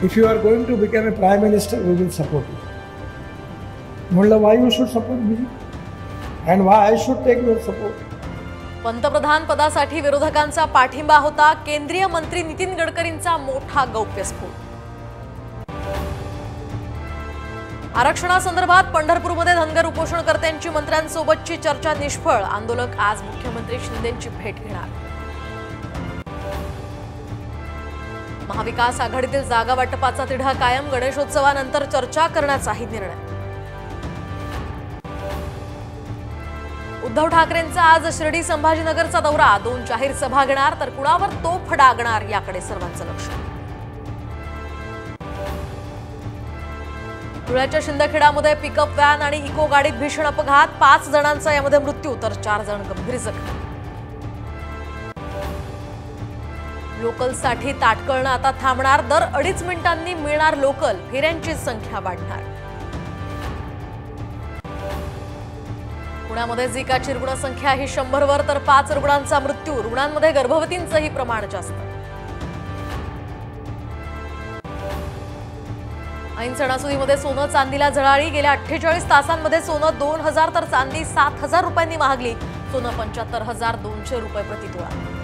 If you are going to become a prime minister, we will support you. म्हणलं, why you should support me and why I should take your support? पंतप्रधान पदासाठी विरोधकांचा पाठिंबा होता. केंद्रीय मंत्री नितीन गडकरींचा मोठा गौप्यस्फोट. आरक्षणासंदर्भात पंढरपूरमध्ये धनगर उपोषणकर्त्यांची मंत्र्यांसोबतची चर्चा निष्फळ. आंदोलक आज मुख्यमंत्री शिंदेंची भेट घेणार. महाविकास आघाडीतील जागा वाटपाचा तिढा कायम. गणेशोत्सवानंतर चर्चा करण्याचाही निर्णय. उद्धव ठाकरेंचा आज शिर्डी संभाजीनगरचा दौरा. 2 जाहीर सभा घेणार तर कुणावर तोफ डागणार याकडे सर्वांचं लक्ष. धुळ्याच्या शिंदखेडामध्ये पिकअप व्हॅन आणि इको गाडीत भीषण अपघात. 5 जणांचा यामध्ये मृत्यू तर 4 जण गंभीर जखमी. लोकलसाठी ताटकळणं आता थांबणार. दर 2.5 मिनिटांनी मिळणार लोकल. फेऱ्यांची संख्या वाढणार. पुण्यामध्ये झिकाची रुग्णसंख्या ही 100 वर तर 5 रुग्णांचा मृत्यू. रुग्णांमध्ये गर्भवतींचंही प्रमाण जास्त. ऐन सणासुदीमध्ये सोनं चांदीला झळाळी. गेल्या 48 तासांमध्ये सोनं 2000 तर चांदी 7000 रुपयांनी महागली. सोनं 75,200 रुपये प्रति तोळा.